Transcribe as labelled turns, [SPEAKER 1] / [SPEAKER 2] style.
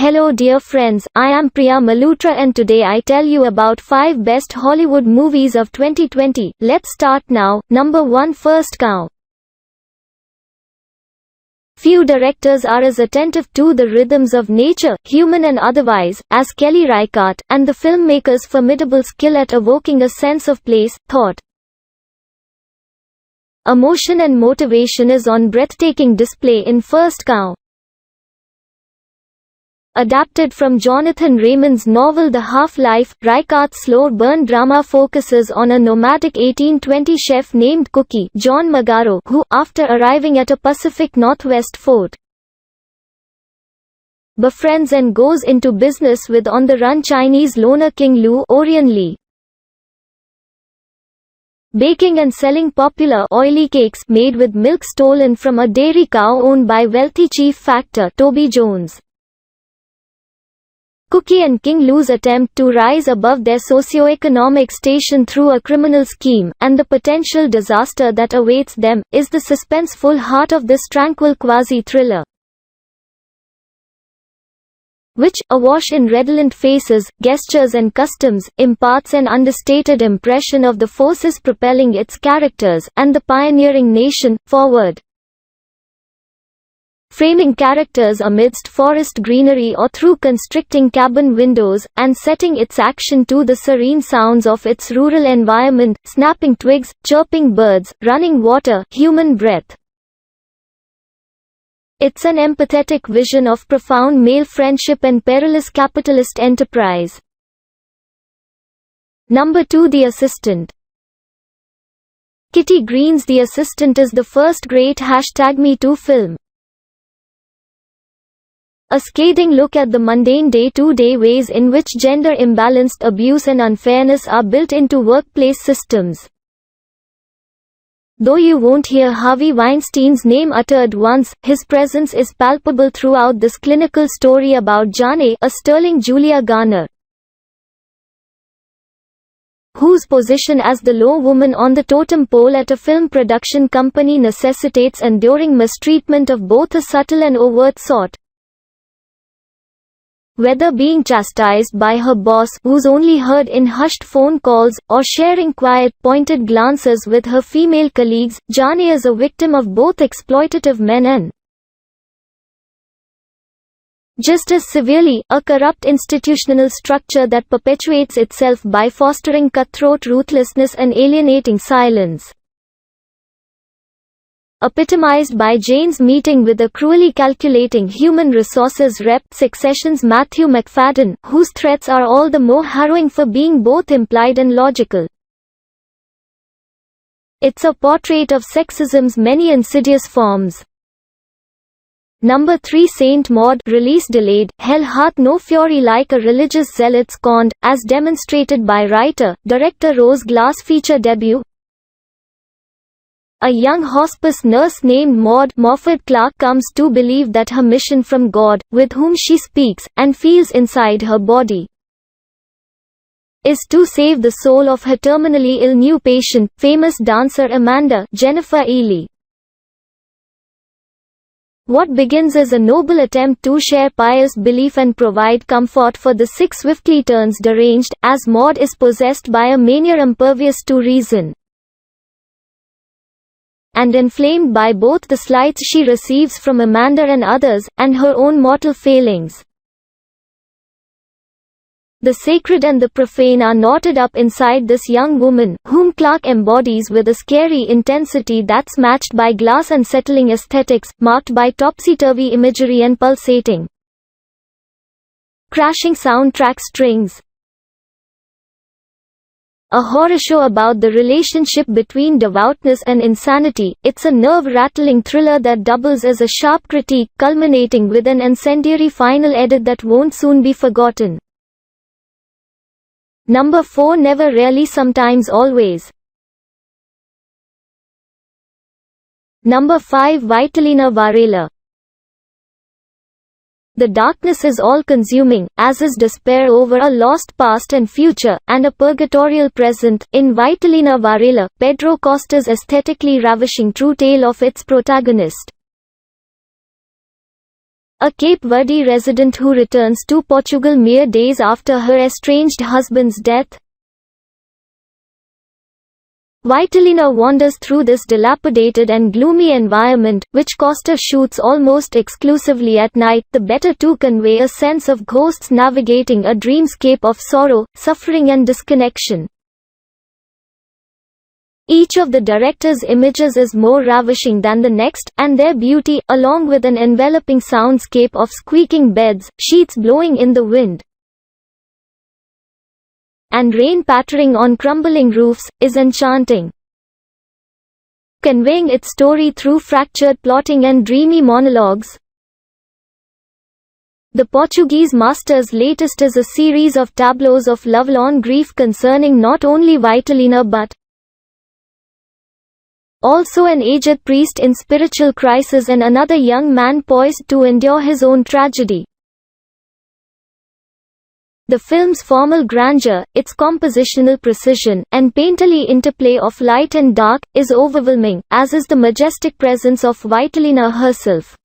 [SPEAKER 1] Hello dear friends, I am Priya Malhotra and today I tell you about 5 best Hollywood movies of 2020. Let's start now. Number 1, First Cow. Few directors are as attentive to the rhythms of nature, human and otherwise, as Kelly Reichardt, and the filmmaker's formidable skill at evoking a sense of place, thought. Emotion and motivation is on breathtaking display in First Cow. Adapted from Jonathan Raymond's novel The Half-Life, Reichardt's slow-burn drama focuses on a nomadic 1820 chef named Cookie John Magaro who, after arriving at a Pacific Northwest fort, befriends and goes into business with on-the-run Chinese loner King Lu Orion Lee. Baking and selling popular oily cakes made with milk stolen from a dairy cow owned by wealthy chief factor Toby Jones. Cookie and King Lu's attempt to rise above their socio-economic station through a criminal scheme, and the potential disaster that awaits them, is the suspenseful heart of this tranquil quasi-thriller, which, awash in redolent faces, gestures and customs, imparts an understated impression of the forces propelling its characters, and the pioneering nation, forward. Framing characters amidst forest greenery or through constricting cabin windows, and setting its action to the serene sounds of its rural environment, snapping twigs, chirping birds, running water, human breath. It's an empathetic vision of profound male friendship and perilous capitalist enterprise. Number 2, The Assistant. Kitty Green's The Assistant is the first great #MeToo film. A scathing look at the mundane day-to-day ways in which gender-imbalanced abuse and unfairness are built into workplace systems. Though you won't hear Harvey Weinstein's name uttered once, his presence is palpable throughout this clinical story about Jane, a sterling Julia Garner, whose position as the low woman on the totem pole at a film production company necessitates enduring mistreatment of both a subtle and overt sort. Whether being chastised by her boss, who's only heard in hushed phone calls, or sharing quiet, pointed glances with her female colleagues, Jane is a victim of both exploitative men and, just as severely, a corrupt institutional structure that perpetuates itself by fostering cutthroat ruthlessness and alienating silence. Epitomized by Jane's meeting with a cruelly calculating human resources rep, Succession's Matthew McFadden, whose threats are all the more harrowing for being both implied and logical. It's a portrait of sexism's many insidious forms. Number 3, Saint Maud. Release delayed, hell hath no fury like a religious zealot scorned, as demonstrated by writer-director Rose Glass' feature debut. A young hospice nurse named Maud Moffat Clark comes to believe that her mission from God, with whom she speaks, and feels inside her body, is to save the soul of her terminally ill new patient, famous dancer Amanda Jennifer Ely. What begins as a noble attempt to share pious belief and provide comfort for the sick swiftly turns deranged, as Maud is possessed by a mania impervious to reason, and inflamed by both the slights she receives from Amanda and others, and her own mortal failings. The sacred and the profane are knotted up inside this young woman, whom Clark embodies with a scary intensity that's matched by glass unsettling aesthetics, marked by topsy-turvy imagery and pulsating, crashing soundtrack strings. A horror show about the relationship between devoutness and insanity, it's a nerve-rattling thriller that doubles as a sharp critique, culminating with an incendiary final edit that won't soon be forgotten. Number 4, Never Really Sometimes Always. Number 5, Vitalina Varela. The darkness is all-consuming, as is despair over a lost past and future, and a purgatorial present. In Vitalina Varela, Pedro Costa's aesthetically ravishing true tale of its protagonist, a Cape Verde resident who returns to Portugal mere days after her estranged husband's death. Vitalina wanders through this dilapidated and gloomy environment, which Costa shoots almost exclusively at night, the better to convey a sense of ghosts navigating a dreamscape of sorrow, suffering and disconnection. Each of the director's images is more ravishing than the next, and their beauty, along with an enveloping soundscape of squeaking beds, sheets blowing in the wind, and rain pattering on crumbling roofs, is enchanting. Conveying its story through fractured plotting and dreamy monologues, the Portuguese master's latest is a series of tableaus of lovelorn grief concerning not only Vitalina but also an aged priest in spiritual crisis and another young man poised to endure his own tragedy. The film's formal grandeur, its compositional precision, and painterly interplay of light and dark, is overwhelming, as is the majestic presence of Vitalina herself.